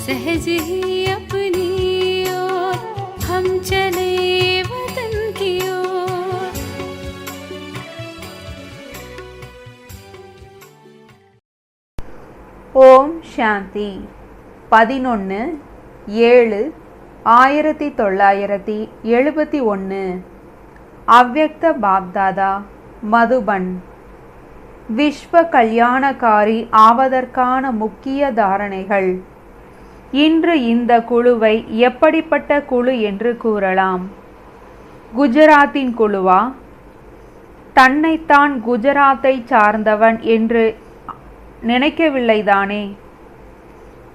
सहज ही अपनी ओर हम चले वतन की ओर। ஓம் சாந்தி 11/7/1971 அவ்யக்த பாப்தாதா மதுபன். விஸ்வ கல்யாணக்காரி ஆவதற்கான முக்கிய தாரணைகள். இன்று இந்த குழுவை எப்படிப்பட்ட குழு என்று கூறலாம்? குஜராத்தின் குழுவா? தன்னைத்தான் குஜராத்தை சார்ந்தவன் என்று நினைக்கவில்லைதானே?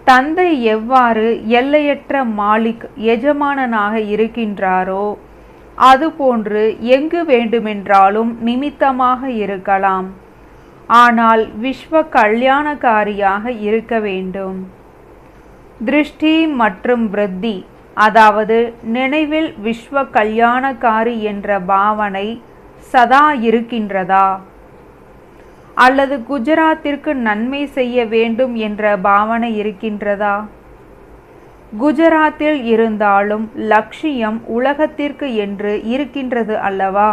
தந்தை எவ்வாறு எல்லையற்ற மாலிக் எஜமானனாக இருக்கின்றாரோ அதுபோன்று எங்கு வேண்டுமென்றாலும் நிமித்தமாக இருக்கலாம். ஆனால் விஸ்வ கல்யாணக்காரியாக இருக்க வேண்டும். திருஷ்டி மற்றும் விருத்தி, அதாவது நினைவில் விஸ்வ கல்யாணக்காரி என்ற பாவனை சதா இருக்கின்றதா? அல்லது குஜராத்திற்கு நன்மை செய்ய வேண்டும் என்ற பாவனை இருக்கின்றதா? குஜராத்தில் இருந்தாலும் லட்சியம் உலகத்திற்கு என்று இருக்கின்றது அல்லவா?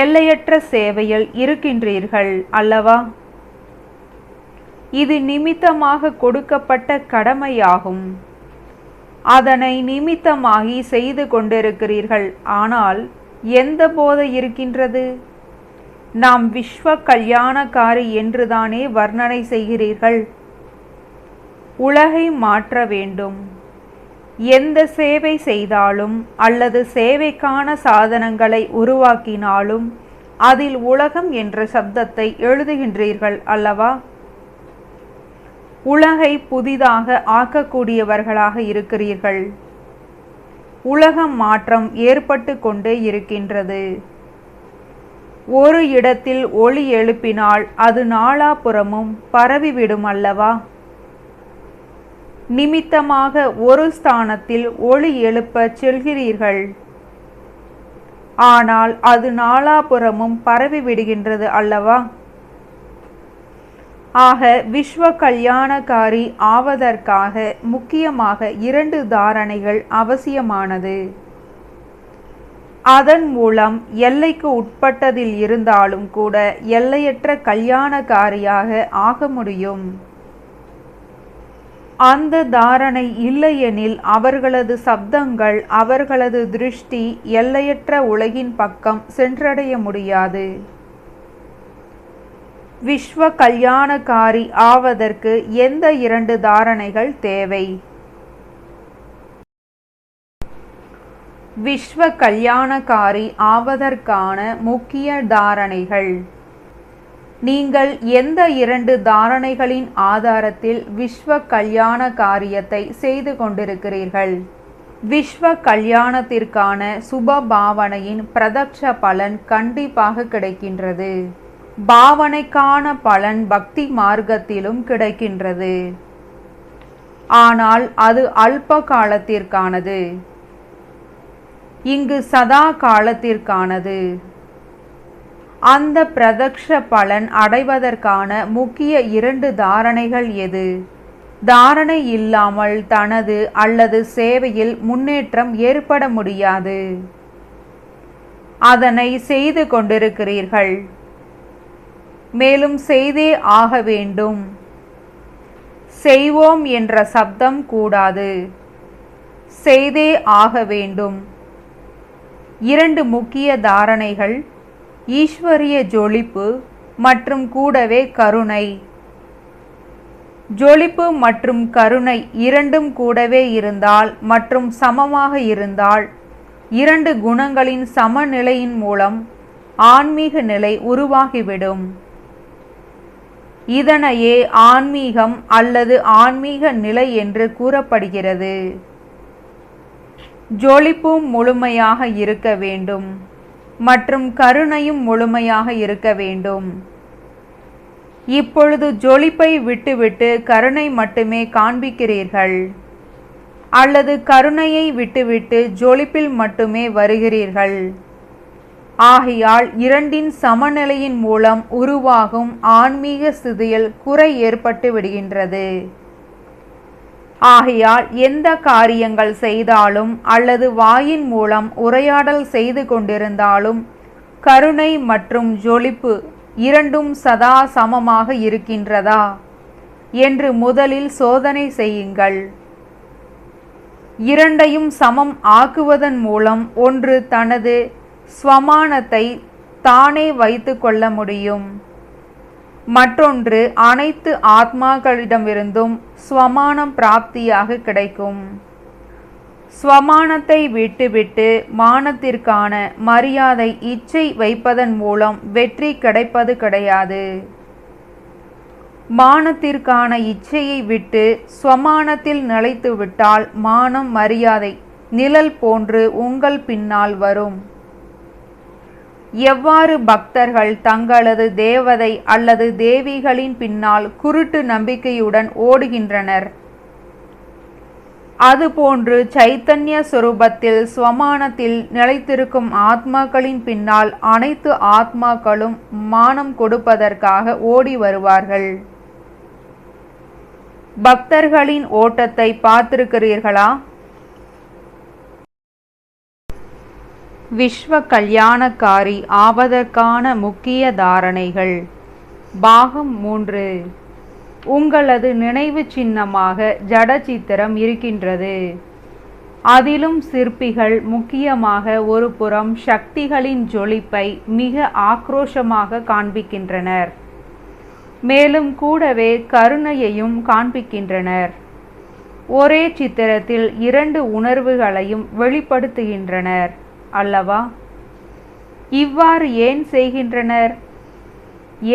எல்லையற்ற சேவையில் இருக்கின்றீர்கள் அல்லவா? இது நிமித்தமாக கொடுக்கப்பட்ட கடமையாகும். அதனை நிமித்தமாகி செய்து கொண்டிருக்கிறீர்கள். ஆனால் எந்த போதை இருக்கின்றது? நாம் விஸ்வ கல்யாணக்காரி என்றுதானே வர்ணனை செய்கிறீர்கள். உலகை மாற்ற வேண்டும். எந்த சேவை செய்தாலும் அல்லது சேவைக்கான சாதனங்களை உருவாக்கினாலும் அதில் உலகம் என்ற சப்தத்தை எழுதுகின்றீர்கள் அல்லவா? உலகை புதிதாக ஆக்கக்கூடியவர்களாக இருக்கிறீர்கள். உலக மாற்றம் ஏற்பட்டு கொண்டே இருக்கின்றது. ஒரு இடத்தில் ஒளி எழுப்பினால் அது நாலாபுறமும் பரவிவிடும் அல்லவா? நிமித்தமாக ஒரு ஸ்தானத்தில் ஒளி எழுப்ப செல்கிறீர்கள். ஆனால் அது நாலாபுறமும் பரவிவிடுகின்றது அல்லவா? ஆக விஸ்வ கல்யாணக்காரி ஆவதற்காக முக்கியமாக 2 தாரணைகள் அவசியமானது. அதன் மூலம் எல்லைக்கு உட்பட்டதில் இருந்தாலும் கூட எல்லையற்ற கல்யாணக்காரியாக ஆக முடியும். அந்த தாரணை இல்லையெனில் அவர்களது சப்தங்கள், அவர்களது திருஷ்டி எல்லையற்ற உலகின் பக்கம் சென்றடைய முடியாது. விஸ்வ கல்யாணக்காரி ஆவதற்கு எந்த 2 தாரணைகள் தேவை? விஸ்வ கல்யாணக்காரி ஆவதற்கான முக்கிய தாரணைகள். நீங்கள் எந்த 2 தாரணைகளின் ஆதாரத்தில் விஸ்வ கல்யாண காரியத்தை செய்து கொண்டிருக்கிறீர்கள்? விஸ்வ கல்யாணத்திற்கான சுப பாவனையின் பிரதட்ச பலன் கண்டிப்பாக கிடைக்கின்றது. பாவனைக்கான பலன் பக்தி மார்க்கத்திலும் கிடைக்கின்றது. ஆனால் அது அல்ப காலத்திற்கானது. இங்கு சதா காலத்திற்கானது. அந்த பிரதக்ஷ பலன் அடைவதற்கான முக்கிய 2 தாரணைகள் எது? தாரணை இல்லாமல் தனது அல்லது சேவையில் முன்னேற்றம் ஏற்பட முடியாது. அதனை செய்து கொண்டிருக்கிறீர்கள். மேலும் செய்தே ஆக வேண்டும். செய்வோம் என்ற சப்தம் கூடாது. செய்தே ஆக வேண்டும். 2 முக்கிய தாரணைகள் ஈஸ்வரிய ஜொலிப்பு மற்றும் கூடவே கருணை. ஜொலிப்பு மற்றும் கருணை இரண்டும் கூடவே இருந்தால் மற்றும் சமமாக இருந்தால், இரண்டு குணங்களின் சமநிலையின் மூலம் ஆன்மீக நிலை உருவாகிவிடும். இதனையே ஆன்மீகம் அல்லது ஆன்மீக நிலை என்று கூறப்படுகிறது. ஜொலிப்பும் முழுமையாக இருக்க வேண்டும் மற்றும் கருணையும் முழுமையாக இருக்க வேண்டும். இப்பொழுது ஜொலிப்பை விட்டுவிட்டு கருணை மட்டுமே காண்பிக்கிறீர்கள், அல்லது கருணையை விட்டுவிட்டு ஜொலிப்பில் மட்டுமே வருகிறீர்கள். ஆகையால் இரண்டின் சமநிலையின் மூலம் உருவாகும் ஆன்மீக ஸ்திதியில் குறை ஏற்பட்டு விடுகின்றது. ஆகையால் எந்த காரியங்கள் செய்தாலும் அல்லது வாயின் மூலம் உரையாடல் செய்து கொண்டிருந்தாலும் கருணை மற்றும் ஜொலிப்பு இரண்டும் சதா சமமாக இருக்கின்றதா என்று முதலில் சோதனை செய்யுங்கள். இரண்டையும் சமம் ஆக்குவதன் மூலம் ஒன்று தனது ஸ்வமானத்தை தானே வைத்து கொள்ள முடியும், மற்றொன்று அனைத்து ஆத்மாக்களிடமிருந்தும் ஸ்வமானம் பிராப்தியாக கிடைக்கும். ஸ்வமானத்தை விட்டுவிட்டு மானத்திற்கான மரியாதை இச்சை வைப்பதன் மூலம் வெற்றி கிடைப்பது கிடையாது. மானத்திற்கான இச்சையை விட்டு ஸ்வமானத்தில் நிலைத்துவிட்டால் மானம் மரியாதை நிழல் போன்று உங்கள் பின்னால் வரும். எவ்வாறு பக்தர்கள் தங்களது தேவதை அல்லது தேவிகளின் பின்னால் குருட்டு நம்பிக்கையுடன் ஓடுகின்றனர், அதுபோன்று சைத்தன்ய சொரூபத்தில் ஸ்வமானத்தில் நிலைத்திருக்கும் ஆத்மாக்களின் பின்னால் அனைத்து ஆத்மாக்களும் மானம் கொடுப்பதற்காக ஓடி வருவார்கள். பக்தர்களின் ஓட்டத்தை பார்த்திருக்கிறீர்களா? விஸ்வ கல்யாணக்காரி ஆவதற்கான முக்கிய தாரணைகள். பாகம் 3. உங்களது நினைவு சின்னமாக ஜட சித்திரம் இருக்கின்றது. அதிலும் சிற்பிகள் முக்கியமாக ஒரு புறம் சக்திகளின் ஜொலிப்பை மிக ஆக்ரோஷமாக காண்பிக்கின்றனர், மேலும் கூடவே கருணையையும் காண்பிக்கின்றனர். ஒரே சித்திரத்தில் இரண்டு உணர்வுகளையும் வெளிப்படுத்துகின்றனர் அல்லவா? இவ்வாறு ஏன் செய்கின்றனர்?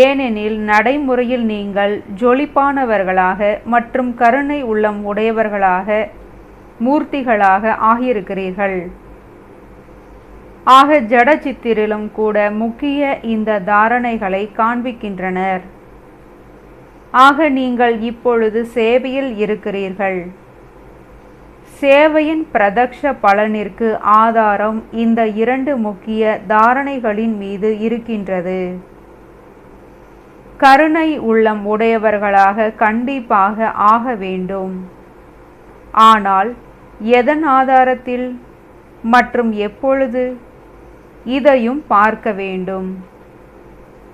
ஏனெனில் நடைமுறையில் நீங்கள் ஜொலிப்பானவர்களாக மற்றும் கருணை உள்ளம் உடையவர்களாக மூர்த்திகளாக ஆகியிருக்கிறீர்கள். ஆக ஜட சித்திரிலும் கூட முக்கிய இந்த தாரணைகளை காண்பிக்கின்றனர். ஆக நீங்கள் இப்பொழுது சேவையில் இருக்கிறீர்கள். சேவையின் பிரதக்ஷ பலனிற்கு ஆதாரம் இந்த இரண்டு முக்கிய தாரணைகளின் மீது இருக்கின்றது. கருணை உள்ளம் உடையவர்களாக கண்டிப்பாக ஆக வேண்டும். ஆனால் எதன் ஆதாரத்தில் மற்றும் எப்பொழுது, இதையும் பார்க்க வேண்டும்.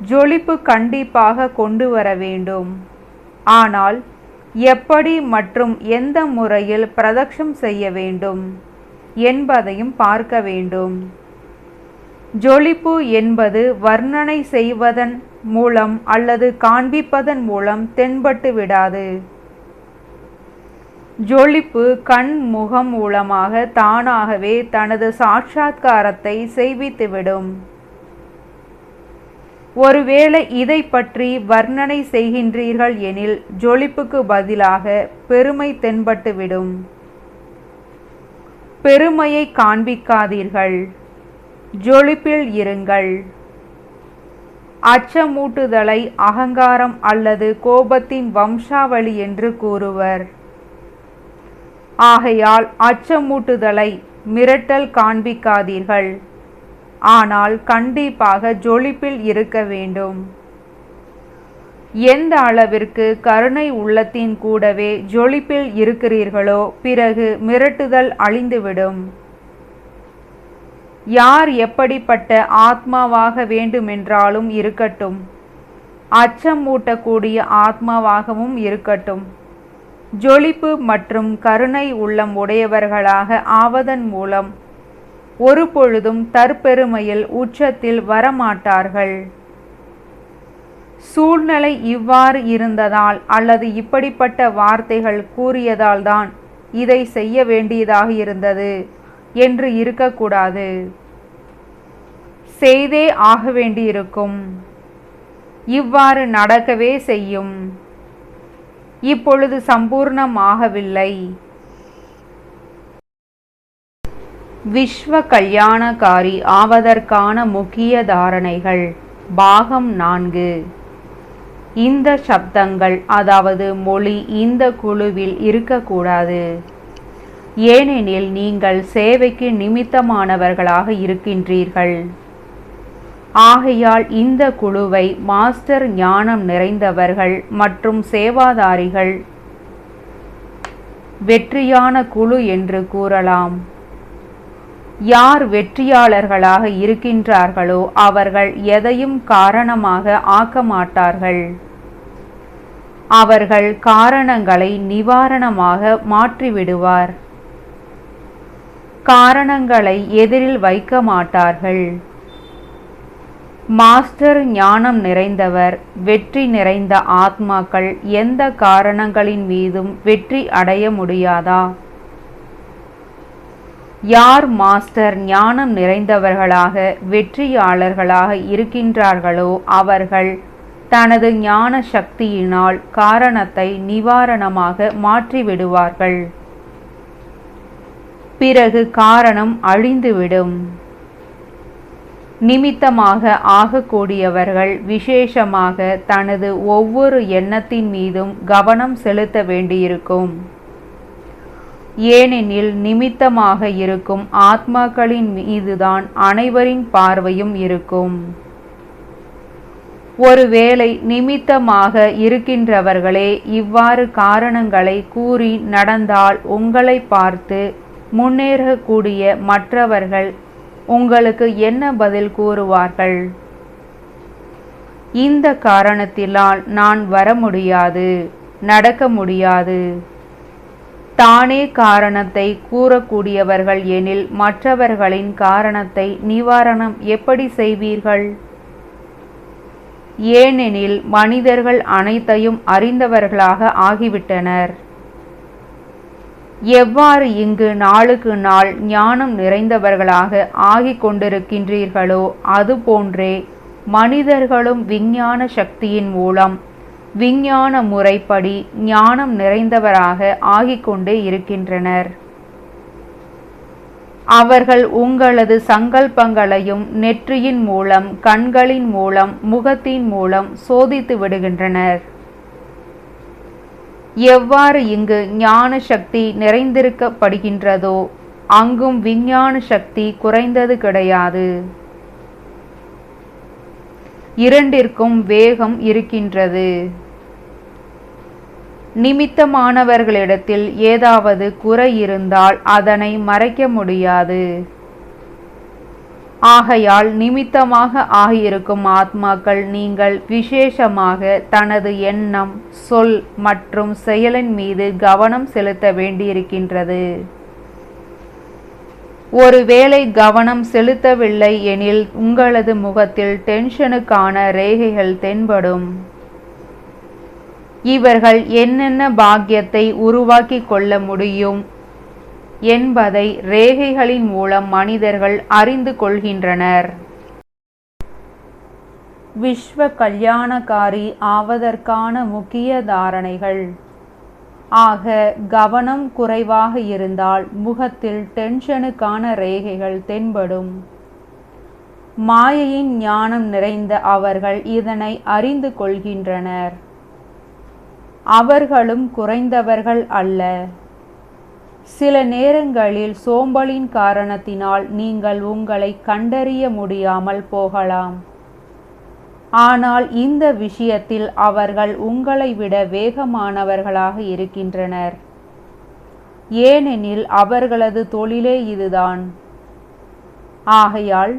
ஜொலிப்பு கண்டிப்பாக கொண்டு வர வேண்டும். ஆனால் எப்படி மற்றும் எந்த முறையில் பிரதக்ஷம் செய்ய வேண்டும் என்பதையும் பார்க்க வேண்டும். ஜொலிப்பு என்பது வர்ணனை செய்வதன் மூலம் அல்லது காண்பிப்பதன் மூலம் தென்பட்டு விடாது. ஜொலிப்பு கண் முகம் மூலமாக தானாகவே தனது சாட்சாத்காரத்தை செய்வித்துவிடும். ஒருவேளை இதை பற்றி வர்ணனை செய்கின்றீர்கள் எனில் ஜொலிப்புக்கு பதிலாக பெருமை தென்பட்டுவிடும். பெருமையை காண்பிக்காதீர்கள், ஜொலிப்பில் இருங்கள். அச்சமூட்டுதலை அகங்காரம் அல்லது கோபத்தின் வம்சாவளி என்று கூறுவர். ஆகையால் அச்சமூட்டுதலை மிரட்டல் காண்பிக்காதீர்கள், ஆனால் கண்டிப்பாக ஜொலிப்பில் இருக்க வேண்டும். எந்த அளவிற்கு கருணை உள்ளத்தின் கூடவே ஜொலிப்பில் இருக்கிறீர்களோ பிறகு மிரட்டுதல் அழிந்துவிடும். யார் எப்படிப்பட்ட ஆத்மாவாக வேண்டுமென்றாலும் இருக்கட்டும், அச்சம் மூட்டக்கூடிய ஆத்மாவாகவும் இருக்கட்டும், ஜொலிப்பு மற்றும் கருணை உள்ளம் உடையவர்களாக ஆவதன் மூலம் ஒரு பொழுதும் தற்பெருமையில் உச்சத்தில் வரமாட்டார்கள். சூழ்நிலை இவ்வாறு இருந்ததால் அல்லது இப்படிப்பட்ட வார்த்தைகள் கூறியதால் தான் இதை செய்ய வேண்டியதாக இருந்தது என்று இருக்கக்கூடாது. செய்தே ஆக வேண்டியிருக்கும். இவ்வாறு நடக்கவே செய்யும். இப்பொழுது சம்பூர்ணமாகவில்லை. விஸ்வ கல்யாணகாரி ஆவதற்கான முக்கிய தாரணைகள் பாகம் 4. இந்த சப்தங்கள் அதாவது மொழி இந்த குழுவில் இருக்கக்கூடாது. ஏனெனில் நீங்கள் சேவைக்கு நிமித்தமானவர்களாக இருக்கின்றீர்கள். ஆகையால் இந்த குழுவை மாஸ்டர் ஞானம் நிறைந்தவர்கள் மற்றும் சேவாதாரிகள் வெற்றியான குழு என்று கூறலாம். யார் வெற்றியாளர்களாக இருக்கின்றார்களோ அவர்கள் எதையும் காரணமாக ஆக்க மாட்டார்கள். அவர்கள் காரணங்களை நிவாரணமாக மாற்றிவிடுவார். காரணங்களை எதிரில் வைக்க மாட்டார்கள். மாஸ்டர் ஞானம் நிறைந்தவர் வெற்றி நிறைந்த ஆத்மாக்கள் எந்த காரணங்களின் மீதும் வெற்றி அடைய முடியாதா? யார் மாஸ்டர் ஞானம் நிறைந்தவர்களாக வெற்றியாளர்களாக இருக்கின்றார்களோ அவர்கள் தனது ஞான சக்தியினால் காரணத்தை நிவாரணமாக மாற்றிவிடுவார்கள். பிறகு காரணம் அழிந்துவிடும். நிமித்தமாக ஆகக்கூடியவர்கள் விசேஷமாக தனது ஒவ்வொரு எண்ணத்தின் மீதும் கவனம் செலுத்த வேண்டியிருக்கும். ஏனெனில் நிமித்தமாக இருக்கும் ஆத்மாக்களின் மீதுதான் அனைவரின் பார்வையும் இருக்கும். ஒருவேளை நிமித்தமாக இருக்கின்றவர்களே இவ்வாறு காரணங்களை கூறி நடந்தால் உங்களை பார்த்து முன்னேறக்கூடிய மற்றவர்கள் உங்களுக்கு என்ன பதில் கூறுவார்கள்? இந்த காரணத்தினால் நான் வர முடியாது, நடக்க முடியாது. தானே காரணத்தை கூறக்கூடியவர்கள் எனில் மற்றவர்களின் காரணத்தை நிவாரணம் எப்படி செய்வீர்கள்? ஏனெனில் மனிதர்கள் அனைத்தையும் அறிந்தவர்களாக ஆகிவிட்டனர். எவ்வாறு இங்கு நாளுக்கு நாள் ஞானம் நிறைந்தவர்களாக ஆகிக் கொண்டிருக்கின்றீர்களோ அதுபோன்றே மனிதர்களும் விஞ்ஞான சக்தியின் மூலம் விஞ்ஞான முறைப்படி ஞானம் நிறைந்தவராக ஆகிக்கொண்டே இருக்கின்றனர். அவர்கள் உங்களது சங்கல்பங்களையும் நெற்றியின் மூலம், கண்களின் மூலம், முகத்தின் மூலம் சோதித்து விடுகின்றனர். எவ்வாறு இங்கு ஞான சக்தி நிறைந்திருக்கப்படுகின்றதோ அங்கும் விஞ்ஞான சக்தி குறைந்தது கிடையாது. இரண்டிற்கும் வேகம் இருக்கின்றது. நிமித்தமானவர்களிடத்தில் ஏதாவது குறை இருந்தால் அதனை மறைக்க முடியாது. ஆகையால் நிமித்தமாக ஆகியிருக்கும் ஆத்மாக்கள் நீங்கள் விசேஷமாக தனது எண்ணம், சொல் மற்றும் செயலின் மீது கவனம் செலுத்த வேண்டியிருக்கின்றது. ஒருவேளை கவனம் செலுத்தவில்லை எனில் உங்களது முகத்தில் டென்ஷனுக்கான ரேகைகள் தென்படும். இவர்கள் என்னென்ன பாக்கியத்தை உருவாக்கி கொள்ள முடியும் என்பதை ரேகைகளின் மூலம் மனிதர்கள் அறிந்து கொள்கின்றனர். விஸ்வ கல்யாணகாரி ஆவதற்கான முக்கிய தாரணைகள். ஆக கவனம் குறைவாக இருந்தால் முகத்தில் டென்ஷனுக்கான ரேகைகள் தென்படும். மாயையின் ஞானம் நிறைந்த அவர்கள் இதனை அறிந்து கொள்கின்றனர். அவர்களும் குறைந்தவர்கள் அல்ல. சில நேரங்களில் சோம்பலின் காரணத்தினால் நீங்கள் உங்களை கண்டறிய முடியாமல் போகலாம். ஆனால் இந்த விஷயத்தில் அவர்கள் உங்களை விட வேகமானவர்களாக இருக்கின்றனர். ஏனெனில் அவர்களது தொழிலே இதுதான். ஆகையால்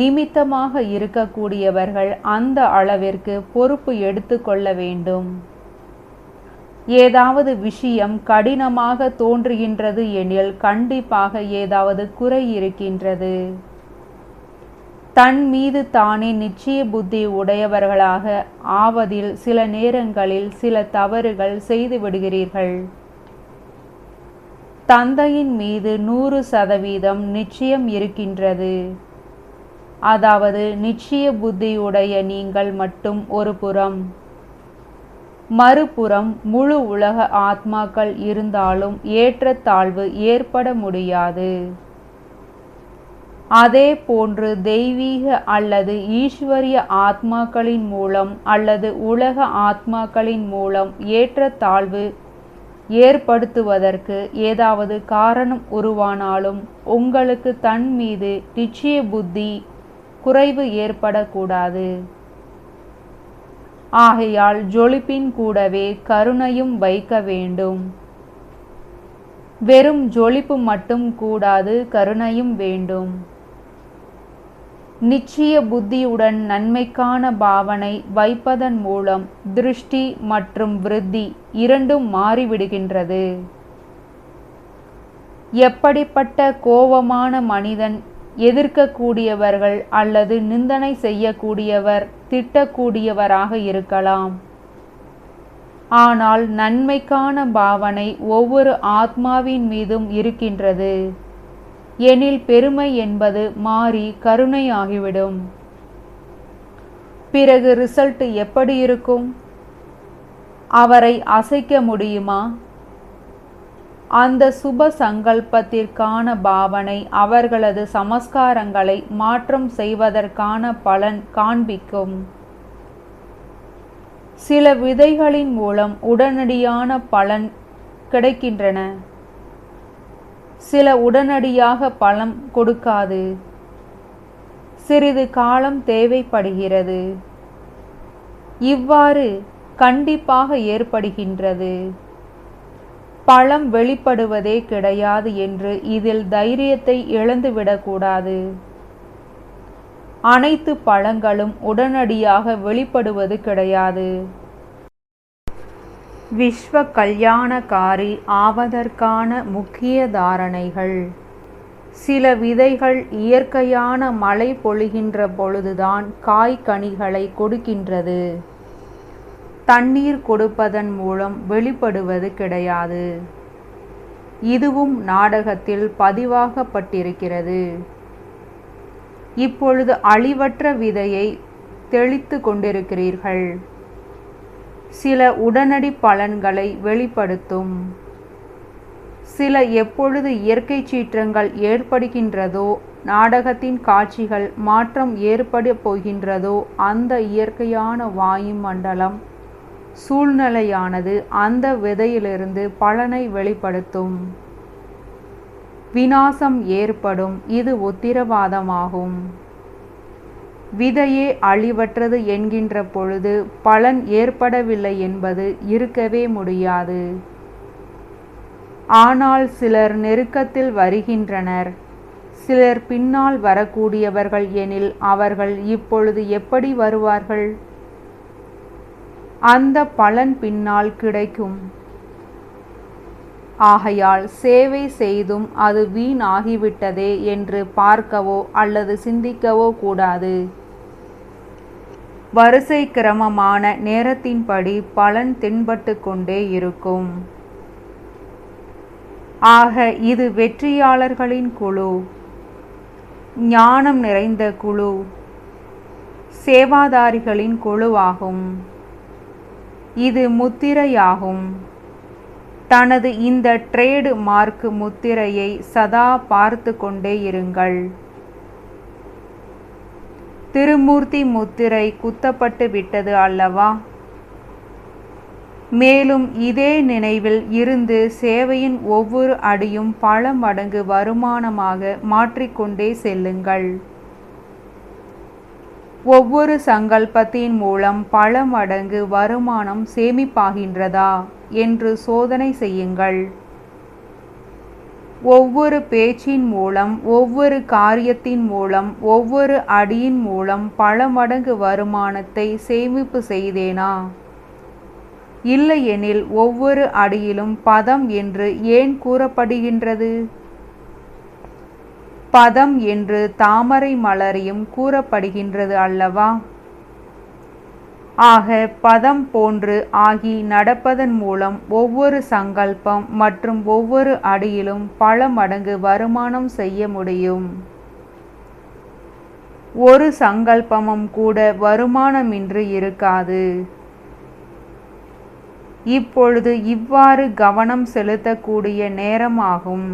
நிமித்தமாக இருக்கக்கூடியவர்கள் அந்த அளவிற்கு பொறுப்பு எடுத்துக்கொள்ள வேண்டும். ஏதாவது விஷயம் கடினமாக தோன்றுகின்றது எனில் கண்டிப்பாக ஏதாவது குறை இருக்கின்றது. தன் மீது தானே நிச்சய புத்தி உடையவர்களாக ஆவதில் சில நேரங்களில் சில தவறுகள் செய்து விடுகிறீர்கள். தந்தையின் மீது 100% நிச்சயம் இருக்கின்றது. அதாவது நிச்சய புத்தியுடைய நீங்கள் மட்டும் ஒரு புறம், மறுபுறம் முழு உலக ஆத்மாக்கள் இருந்தாலும் ஏற்றத்தாழ்வு ஏற்பட முடியாது. அதே போன்று தெய்வீக அல்லது ஈஸ்வரிய ஆத்மாக்களின் மூலம் அல்லது உலக ஆத்மாக்களின் மூலம் ஏற்றத்தாழ்வு ஏற்படுத்துவதற்கு ஏதாவது காரணம் உருவானாலும் உங்களுக்கு தன் மீது நிச்சய புத்தி குறைவு ஏற்படக்கூடாது. ஆகையால் ஜொலிப்பின் கூடவே கருணையும் வைக்க வேண்டும். வெறும் ஜொலிப்பு மட்டும் கூடாது, கருணையும் வேண்டும். நிச்சய புத்தியுடன் நன்மைக்கான பாவனை வைப்பதன் மூலம் திருஷ்டி மற்றும் விருத்தி இரண்டும் மாறிவிடுகின்றது. எப்படிப்பட்ட கோபமான மனிதன் எதிர்க்கக்கூடியவர்கள் அல்லது நிந்தனை செய்யக்கூடியவர், திட்டக்கூடியவராக இருக்கலாம். ஆனால் நன்மைக்கான பாவனை ஒவ்வொரு ஆத்மாவின் மீதும் இருக்கின்றது எனில் பெருமை என்பது மாறி கருணையாகிவிடும். பிறகு ரிசல்ட் எப்படி இருக்கும்? அவரை அசைக்க முடியுமா? அந்த சுப சங்கல்பத்திற்கான பாவனை அவர்களது சமஸ்காரங்களை மாற்றம் செய்வதற்கான பலன் காண்பிக்கும். சில விதைகளின் மூலம் உடனடியான பலன் கிடைக்கின்றன. சில உடனடியாக பலன் கொடுக்காது. சிறிது காலம் தேவைப்படுகிறது. இவ்வாறு கண்டிப்பாக ஏற்படுகின்றது. பழம் வெளிப்படுவதே கிடையாது என்று இதில் தைரியத்தை இழந்துவிடக்கூடாது. அனைத்து பழங்களும் உடனடியாக வெளிப்படுவது கிடையாது. விஸ்வ கல்யாணக்காரி ஆவதற்கான முக்கிய தாரணைகள். சில விதைகள் இயற்கையான மழை பொழிகின்ற பொழுதுதான் காய்கனிகளை கொடுக்கின்றது. தண்ணீர் கொடுப்பதன் மூலம் வெளிப்படுவது கிடையாது. இதுவும் நாடகத்தில் பதிவாகப்பட்டிருக்கிறது. இப்பொழுது அழிவற்ற விதையை தெளித்து கொண்டிருக்கிறீர்கள். சில உடனடி பலன்களை வெளிப்படுத்தும். சில எப்பொழுது இயற்கை சீற்றங்கள் ஏற்படுகின்றதோ, நாடகத்தின் காட்சிகள் மாற்றம் ஏற்பட போகின்றதோ, அந்த இயற்கையான வாயுமண்டலம் சூழ்நிலையானது அந்த விதையிலிருந்து பலனை வெளிப்படுத்தும். விநாசம் ஏற்படும். இது உத்திரவாதமாகும். விதையே அழிவற்றது என்கின்ற பொழுது பலன் ஏற்படவில்லை என்பது இருக்கவே முடியாது. ஆனால் சிலர் நெருக்கத்தில் வருகின்றனர். சிலர் பின்னால் வரக்கூடியவர்கள் எனில் அவர்கள் இப்பொழுது எப்படி வருவார்கள்? அந்த பலன் பின்னால் கிடைக்கும். ஆகையால் சேவை செய்தும் அது வீண் ஆகிவிட்டதே என்று பார்க்கவோ அல்லது சிந்திக்கவோ கூடாது. வரிசை கிரமமான நேரத்தின்படி பலன் தென்பட்டு கொண்டே இருக்கும். ஆக இது வெற்றியாளர்களின் குழு, ஞானம் நிறைந்த குழு, சேவாதாரிகளின் குழுவாகும். இது முத்திரையாகும். தனது இந்த ட்ரேடு மார்க் முத்திரையை சதா பார்த்து கொண்டே இருங்கள். திருமூர்த்தி முத்திரை குத்தப்பட்டு விட்டது அல்லவா? மேலும் இதே நினைவில் இருந்து சேவையின் ஒவ்வொரு அடியும் பல மடங்கு வருமானமாக மாற்றிக்கொண்டே செல்லுங்கள். ஒவ்வொரு சங்கல்பத்தின் மூலம் பல மடங்கு வருமானம் சேமிப்பாகின்றதா என்று சோதனை செய்யுங்கள். ஒவ்வொரு பேச்சின் மூலம், ஒவ்வொரு காரியத்தின் மூலம், ஒவ்வொரு அடியின் மூலம் பல மடங்கு வருமானத்தை சேமிப்பு செய்தேனா? இல்லையெனில் ஒவ்வொரு அடியிலும் பதம் என்று ஏன் கூறப்படுகின்றது? பதம் என்று தாமரை மலரையும் கூறப்படுகின்றது அல்லவா? ஆக பதம் போன்று ஆகி நடப்பதன் மூலம் ஒவ்வொரு சங்கல்பம் மற்றும் ஒவ்வொரு அடியிலும் பல மடங்கு வருமானம் செய்ய முடியும். ஒரு சங்கல்பமும் கூட வருமானமின்றி இருக்காது. இப்பொழுது இவ்வாறு கவனம் செலுத்தக்கூடிய நேரமாகும்.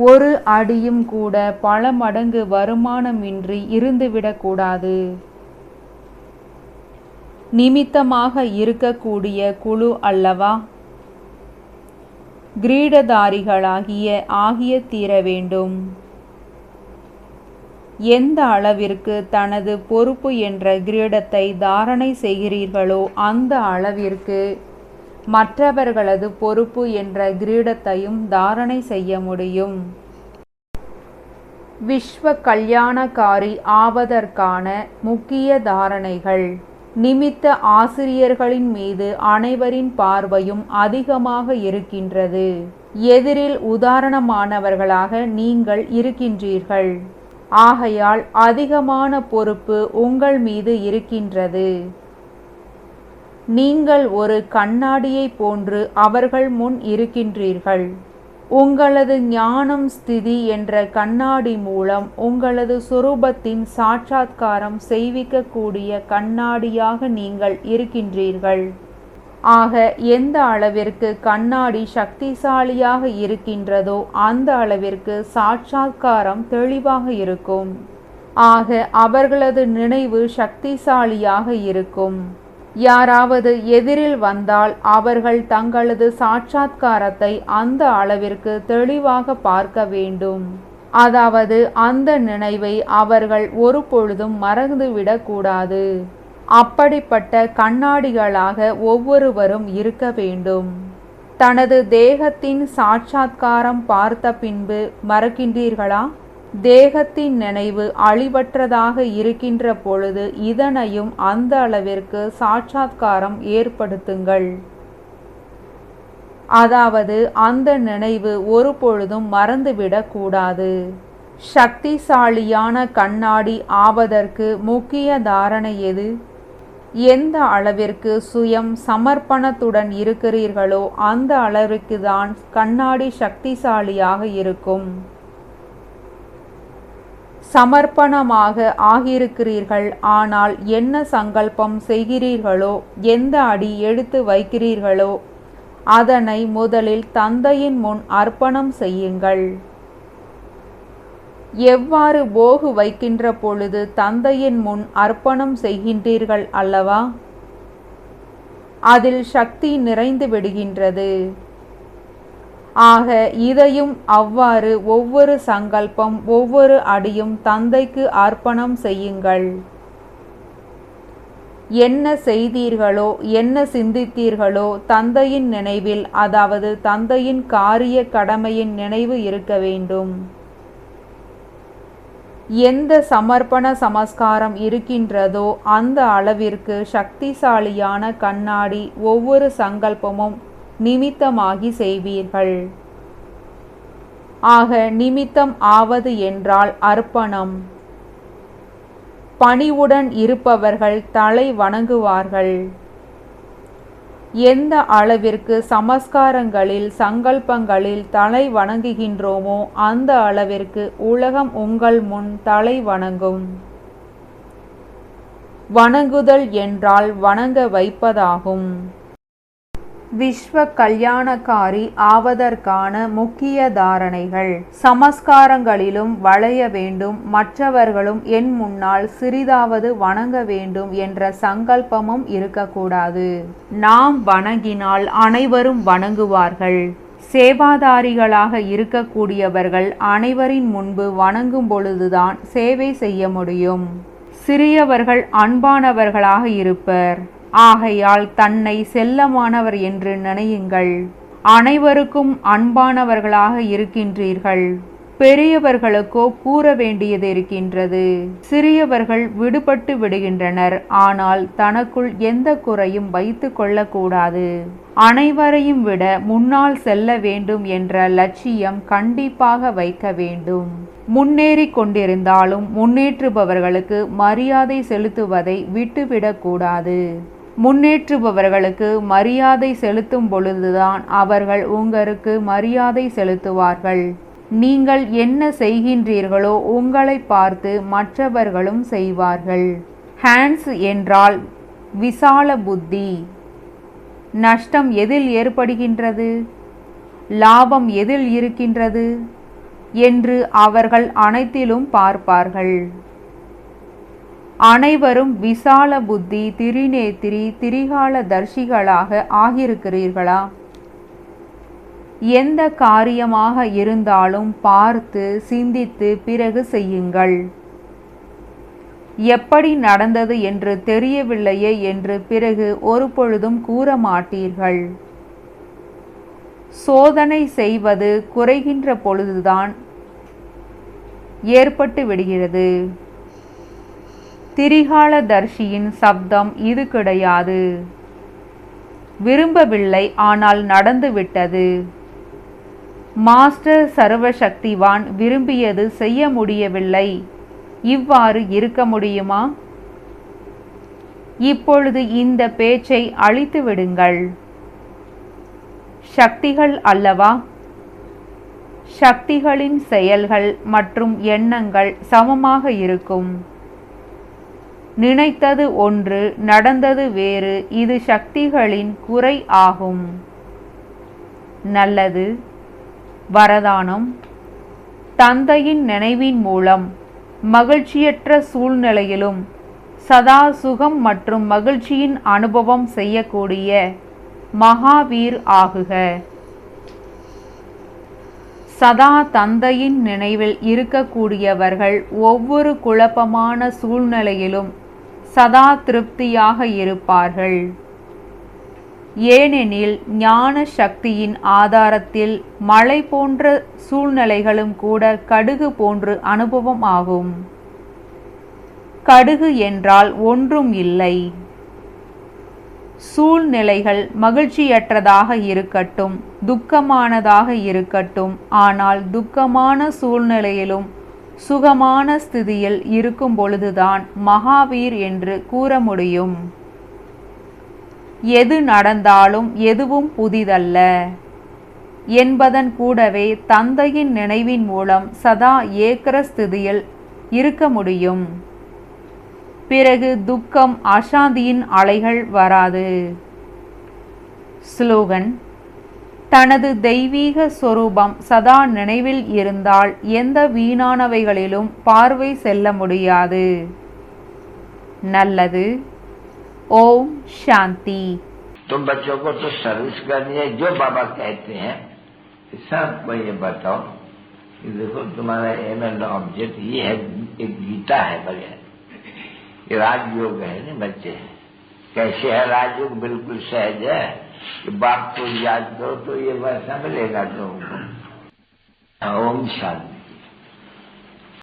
ஒரு அடியும் கூட பல மடங்கு வருமானமின்றி இருந்துவிடக்கூடாது. நிமித்தமாக இருக்கக்கூடிய குழு அல்லவா? கிரீடதாரிகளாகிய தீர வேண்டும். எந்த அளவிற்கு தனது பொறுப்பு என்ற கிரீடத்தை தாரணை செய்கிறீர்களோ அந்த அளவிற்கு மற்றவர்களது பொறுப்பு என்ற கிரீடத்தையும் தாரணை செய்ய முடியும். விஸ்வ கல்யாணக்காரி ஆவதற்கான முக்கிய தாரணைகள். நிமித்த ஆசிரியர்களின் மீது அனைவரின் பார்வையும் அதிகமாக இருக்கின்றது. எதிரில் உதாரணமானவர்களாக நீங்கள் இருக்கின்றீர்கள். ஆகையால் அதிகமான பொறுப்பு உங்கள் மீது இருக்கின்றது. நீங்கள் ஒரு கண்ணாடியை போன்று அவர்கள் முன் இருக்கின்றீர்கள். உங்களது ஞானம் ஸ்திதி என்ற கண்ணாடி மூலம் உங்களது சுரூபத்தின் சாட்சாத்காரம் செய்விக்கக்கூடிய கண்ணாடியாக நீங்கள் இருக்கின்றீர்கள். ஆக எந்த அளவிற்கு கண்ணாடி சக்திசாலியாக இருக்கின்றதோ அந்த அளவிற்கு சாட்சாத்காரம் தெளிவாக இருக்கும். ஆக அவர்களது நினைவு சக்திசாலியாக இருக்கும். யாராவது எதிரில் வந்தால் அவர்கள் தங்களது சாட்சாத்காரத்தை அந்த அளவிற்கு தெளிவாக பார்க்க வேண்டும். அதாவது அந்த நினைவை அவர்கள் ஒரு பொழுதும் மறந்துவிடக்கூடாது. அப்படிப்பட்ட கண்ணாடிகளாக ஒவ்வொருவரும் இருக்க வேண்டும். தனது தேகத்தின் சாட்சாத்காரம் பார்த்த பின்பு மறக்கின்றீர்களா? தேகத்தின் நினைவு அழிவற்றதாக இருக்கின்ற பொழுது இதனையும் அந்த அளவிற்கு சாட்சாத்காரம் ஏற்படுத்துங்கள். அதாவது அந்த நினைவு ஒரு பொழுதும் மறந்துவிடக்கூடாது. சக்திசாலியான கண்ணாடி ஆவதற்கு முக்கிய தாரணை எது? எந்த அளவிற்கு சுயம் சமர்ப்பணத்துடன் இருக்கிறீர்களோ அந்த அளவிற்கு தான் கண்ணாடி சக்திசாலியாக இருக்கும். சமர்ப்பணமாக ஆகியிருக்கிறீர்கள். ஆனால் என்ன சங்கல்பம் செய்கிறீர்களோ, எந்த அடி எடுத்து வைக்கிறீர்களோ அதனை முதலில் தந்தையின் முன் அர்ப்பணம் செய்யுங்கள். எவ்வாறு போகு வைக்கின்ற பொழுது தந்தையின் முன் அர்ப்பணம் செய்கின்றீர்கள் அல்லவா? அதில் சக்தி நிறைந்து விடுகின்றது. ஆக இதையும் அவ்வாறு ஒவ்வொரு சங்கல்பம் ஒவ்வொரு அடியும் தந்தைக்கு அர்ப்பணம் செய்யுங்கள். என்ன செய்தீர்களோ என்ன சிந்தித்தீர்களோ தந்தையின் நினைவில், அதாவது தந்தையின் காரிய கடமையின் நினைவு இருக்க வேண்டும். எந்த சமர்ப்பண சமஸ்காரம் இருக்கின்றதோ அந்த அளவிற்கு சக்திசாலியான கண்ணாடி ஒவ்வொரு சங்கல்பமும் நிமித்தமாகி செய்வீர்கள். ஆக நிமித்தம் ஆவது என்றால் அர்ப்பணம். பணிவுடன் இருப்பவர்கள் தலை வணங்குவார்கள். எந்த அளவிற்கு சமஸ்காரங்களில் சங்கல்பங்களில் தலை வணங்குகின்றோமோ அந்த அளவிற்கு உலகம் உங்கள் முன் தலை வணங்கும். வணங்குதல் என்றால் வணங்க வைப்பதாகும். விஸ்வ கல்யாணக்காரி ஆவதற்கான முக்கிய தாரணைகள். சமஸ்காரங்களிலும் வளைய வேண்டும். மற்றவர்களும் என் முன்னால் சிறிதாவது வணங்க வேண்டும் என்ற சங்கல்பமும் இருக்கக்கூடாது. நாம் வணங்கினால் அனைவரும் வணங்குவார்கள். சேவாதாரிகளாக இருக்கக்கூடியவர்கள் அனைவரின் முன்பு வணங்கும் பொழுதுதான் சேவை செய்ய முடியும். சிறியவர்கள் அன்பானவர்களாக இருப்பர். ஆகையால் தன்னை செல்லமானவர் என்று நினையுங்கள். அனைவருக்கும் அன்பானவர்களாக இருக்கின்றீர்கள். பெரியவர்களுக்கோ கூற வேண்டியது இருக்கின்றது. சிறியவர்கள் விடுபட்டு விடுகின்றனர். ஆனால் தனக்குள் எந்த குறையும் வைத்து கொள்ளக்கூடாது. அனைவரையும் விட முன்னால் செல்ல வேண்டும் என்ற லட்சியம் கண்டிப்பாக வைக்க வேண்டும். முன்னேறி கொண்டிருந்தாலும் முன்னேற்றுபவர்களுக்கு மரியாதை செலுத்துவதை விட்டுவிடக்கூடாது. முன்னேற்றுபவர்களுக்கு மரியாதை செலுத்தும் பொழுதுதான் அவர்கள் உங்களுக்கு மரியாதை செலுத்துவார்கள். நீங்கள் என்ன செய்கின்றீர்களோ உங்களை பார்த்து மற்றவர்களும் செய்வார்கள். ஹேண்ட்ஸ் என்றால் விசால புத்தி. நஷ்டம் எதில் ஏற்படுகின்றது, லாபம் எதில் இருக்கின்றது என்று அவர்கள் அனைத்திலும் பார்ப்பார்கள். அனைவரும் விசால புத்தி, திரிநேத்திரி, திரிகால தர்ஷிகளாக ஆகியிருக்கிறீர்களா? எந்த காரியமாக இருந்தாலும் பார்த்து சிந்தித்து பிறகு செய்யுங்கள். எப்படி நடந்தது என்று தெரியவில்லையே என்று பிறகு ஒரு பொழுதும் கூற மாட்டீர்கள். சோதனை செய்வது குறைகின்ற பொழுதுதான் ஏற்பட்டு விடுகிறது. திரிகால தர்ஷியின் சப்தம் இது கிடையாது. விரும்பவில்லை, ஆனால் நடந்துவிட்டது. மாஸ்டர் சர்வசக்திவான் விரும்பியது செய்ய முடியவில்லை. இவ்வாறு இருக்க முடியுமா? இப்பொழுது இந்த பேச்சை அழித்து விடுங்கள். சக்திகள் அல்லவா? சக்திகளின் செயல்கள் மற்றும் எண்ணங்கள் சமமாக இருக்கும். நினைத்தது ஒன்று, நடந்தது வேறு. இது சக்திகளின் குறை ஆகும். நல்லது. வரதானம். தந்தையின் நினைவின் மூலம் மகிழ்ச்சியற்ற சூழ்நிலையிலும் சதா சுகம் மற்றும் மகிழ்ச்சியின் அனுபவம் செய்யக்கூடிய மகாவீர் ஆகுக. சதா தந்தையின் நினைவில் இருக்கக்கூடியவர்கள் ஒவ்வொரு குழப்பமான சூழ்நிலையிலும் சதா திருப்தியாக இருப்பார்கள். ஏனெனில் ஞான சக்தியின் ஆதாரத்தில் மழை போன்ற சூழ்நிலைகளும் கூட கடுகு போன்று அனுபவம் ஆகும். கடுகு என்றால் ஒன்றும் இல்லை. சூழ்நிலைகள் மகிழ்ச்சியற்றதாக இருக்கட்டும், துக்கமானதாக இருக்கட்டும், ஆனால் துக்கமான சூழ்நிலையிலும் சுகமான ஸ்திதியில் இருக்கும் பொழுதுதான் மகாவீர் என்று கூற முடியும். எது நடந்தாலும் எதுவும் புதிதல்ல என்பதன் கூடவே தந்தையின் நினைவின் மூலம் சதா ஏக்கர ஸ்திதியில் இருக்க முடியும். பிறகு துக்கம், அசாந்தியின் அலைகள் வராது. ஸ்லோகன். தனது தெய்வீக சொரூபம் சதா நினைவில் இருந்தால் எந்த வீணானவைகளிலும் பார்வை செல்ல முடியாது. நல்லது. ओम शांति। तुम बच्चों को तो सर्विस करनी है, जो बाबा कहते हैं सबको ये बताओ कि देखो तुम्हारा एम एंड ऑब्जेक्ट ये है, एक गीता है बगैर, ये राजयोग है ना बच्चे। कैसे है राजयोग? बिल्कुल सहज है कि बाप को याद करो तो ये वैसा मिलेगा तुमको। ओम शांति।